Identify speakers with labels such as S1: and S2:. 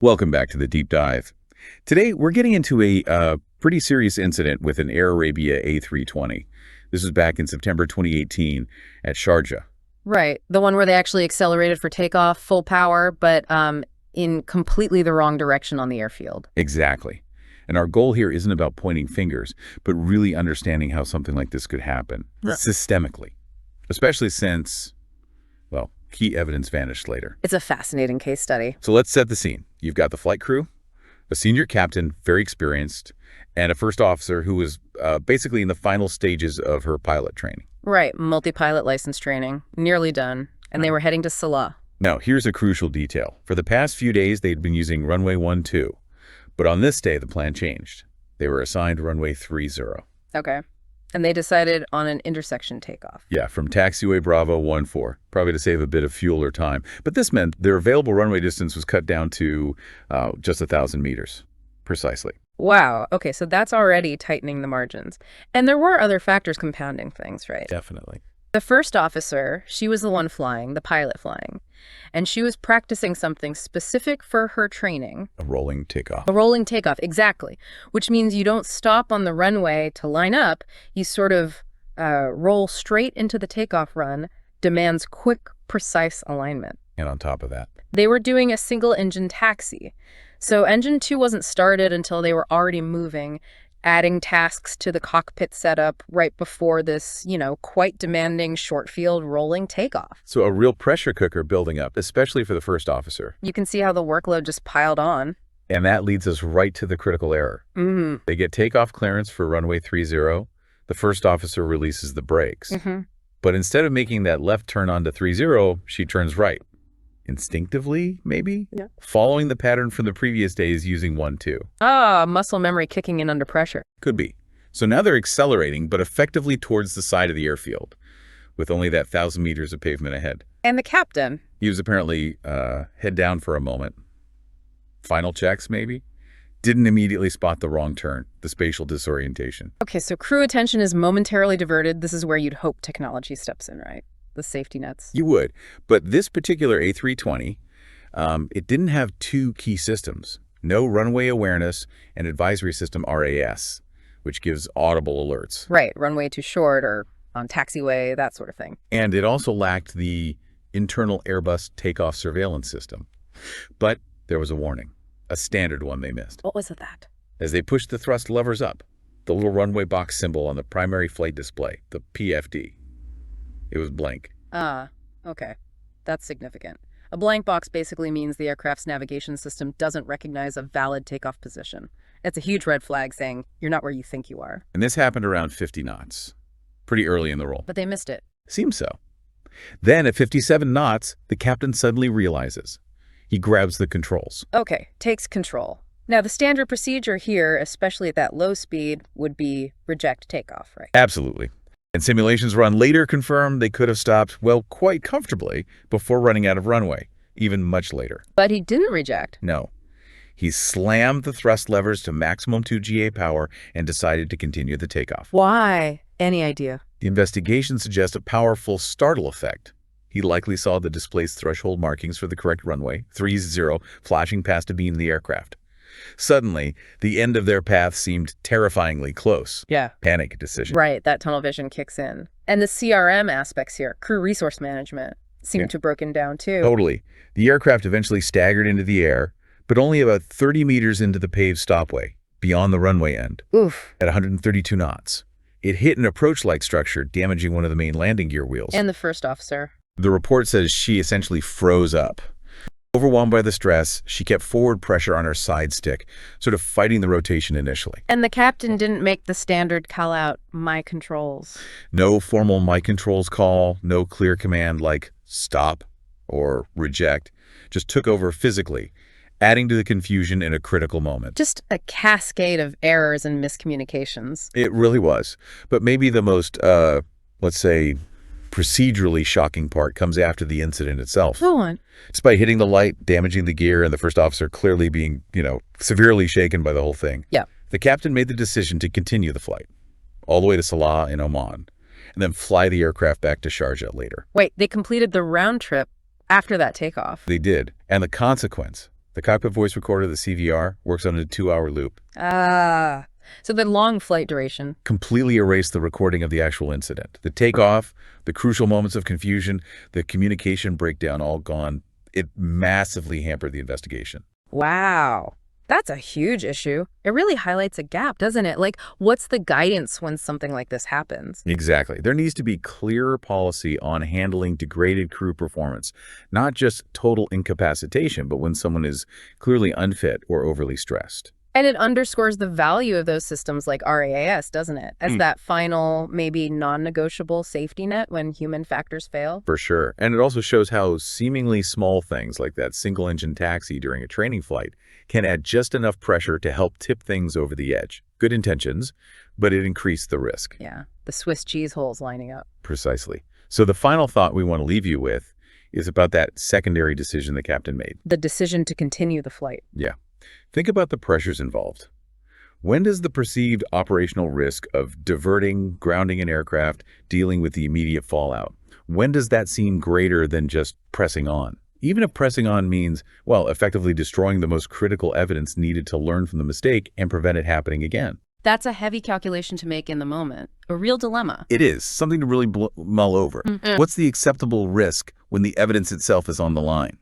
S1: Welcome back to the Deep Dive. Today, we're getting into a pretty serious incident with an Air Arabia A320. This was back in September 2018 at Sharjah.
S2: Right. The one where they actually accelerated for takeoff, full power, but in completely the wrong direction on the airfield.
S1: Exactly. And our goal here isn't about pointing fingers, but really understanding how something like this could happen systemically, especially since, well, key evidence vanished later.
S2: It's a fascinating case study.
S1: So let's set the scene. You've got the flight crew, a senior captain, very experienced, and a first officer who was basically in the final stages of her pilot training.
S2: Right. Multi-pilot license training. Nearly done. And they were heading to Salah.
S1: Now, here's a crucial detail. For the past few days, they'd been using runway 12, but on this day, the plan changed. They were assigned runway 30.
S2: Okay. And they decided on an intersection takeoff.
S1: Yeah, from taxiway Bravo 14, probably to save a bit of fuel or time. But this meant their available runway distance was cut down to just 1,000 meters, precisely.
S2: Wow. Okay, so that's already tightening the margins. And there were other factors compounding things, right?
S1: Definitely.
S2: The first officer, she was the one flying, the pilot flying, and she was practicing something specific for her training.
S1: A rolling takeoff.
S2: A rolling takeoff, exactly, which means you don't stop on the runway to line up. You sort of roll straight into the takeoff run, demands quick, precise alignment.
S1: And on top of that,
S2: they were doing a single-engine taxi. So engine 2 wasn't started until they were already moving, adding tasks to the cockpit setup right before this, quite demanding short field rolling takeoff.
S1: So a real pressure cooker building up, especially for the first officer.
S2: You can see how the workload just piled on.
S1: And that leads us right to the critical error. They get takeoff clearance for runway 30. The first officer releases the brakes. But instead of making that left turn onto 30, she turns right. Instinctively, maybe?
S2: Yeah.
S1: Following the pattern from the previous days using 12.
S2: Muscle memory kicking in under pressure.
S1: Could be. So now they're accelerating, but effectively towards the side of the airfield, with only that 1,000 meters of pavement ahead.
S2: And the captain?
S1: He was apparently head down for a moment. Final checks, maybe? Didn't immediately spot the wrong turn, the spatial disorientation.
S2: Okay, so crew attention is momentarily diverted. This is where you'd hope technology steps in, right? The safety nets.
S1: You would. But this particular A320, it didn't have two key systems. No runway awareness and advisory system RAAS, which gives audible alerts.
S2: Right, runway too short or on taxiway, that sort of thing.
S1: And it also lacked the internal Airbus takeoff surveillance system. But there was a warning, a standard one they missed.
S2: What was that? As
S1: they pushed the thrust levers up, the little runway box symbol on the primary flight display, the PFD, it was blank.
S2: Okay. That's significant. A blank box basically means the aircraft's navigation system doesn't recognize a valid takeoff position. It's a huge red flag saying you're not where you think you are.
S1: And this happened around 50 knots, pretty early in the roll.
S2: But they missed it.
S1: Seems so. Then at 57 knots, the captain suddenly realizes. He grabs the controls.
S2: Okay, takes control. Now, the standard procedure here, especially at that low speed, would be reject takeoff, right?
S1: Absolutely. And simulations run later confirm they could have stopped, well, quite comfortably before running out of runway, even much later.
S2: But he didn't reject.
S1: No. He slammed the thrust levers to maximum 2 GA power and decided to continue the takeoff.
S2: Why? Any idea?
S1: The investigation suggests a powerful startle effect. He likely saw the display's threshold markings for the correct runway, 30, flashing past a beam in the aircraft. Suddenly, the end of their path seemed terrifyingly close.
S2: Yeah.
S1: Panic decision.
S2: Right, that tunnel vision kicks in. And the CRM aspects here, crew resource management, seem to have broken down too.
S1: Totally. The aircraft eventually staggered into the air, but only about 30 meters into the paved stopway, beyond the runway end.
S2: Oof.
S1: At 132 knots. It hit an approach-like structure, damaging one of the main landing gear wheels.
S2: And the first officer.
S1: The report says she essentially froze up. Overwhelmed by the stress, she kept forward pressure on her side stick, sort of fighting the rotation initially.
S2: And the captain didn't make the standard call out, my controls.
S1: No formal my controls call, no clear command like stop or reject. Just took over physically, adding to the confusion in a critical moment.
S2: Just a cascade of errors and miscommunications.
S1: It really was. But maybe the most, let's say, procedurally shocking part comes after the incident itself.
S2: Go on.
S1: Despite hitting the light, damaging the gear, and the first officer clearly being, severely shaken by the whole thing.
S2: Yeah.
S1: The captain made the decision to continue the flight, all the way to Salah in Oman, and then fly the aircraft back to Sharjah later.
S2: Wait, they completed the round trip after that takeoff?
S1: They did. And the consequence, The cockpit voice recorder, the CVR, works on a 2-hour loop.
S2: Ah, so the long flight duration
S1: Completely erased the recording of the actual incident. The takeoff, the crucial moments of confusion, the communication breakdown, all gone. It massively hampered the investigation.
S2: Wow. That's a huge issue. It really highlights a gap, doesn't it? Like, what's the guidance when something like this happens?
S1: Exactly. There needs to be clearer policy on handling degraded crew performance, not just total incapacitation, but when someone is clearly unfit or overly stressed.
S2: And it underscores the value of those systems like RAAS, doesn't it? As that final, maybe non-negotiable safety net when human factors fail.
S1: For sure. And it also shows how seemingly small things like that single-engine taxi during a training flight can add just enough pressure to help tip things over the edge. Good intentions, but it increased the risk.
S2: Yeah, the Swiss cheese holes lining up.
S1: Precisely. So the final thought we want to leave you with is about that secondary decision the captain made.
S2: The decision to continue the flight.
S1: Yeah. Think about the pressures involved. When does the perceived operational risk of diverting, grounding an aircraft, dealing with the immediate fallout, when does that seem greater than just pressing on? Even if pressing on means, well, effectively destroying the most critical evidence needed to learn from the mistake and prevent it happening again.
S2: That's a heavy calculation to make in the moment. A real dilemma.
S1: It is something to really mull over. What's the acceptable risk when the evidence itself is on the line?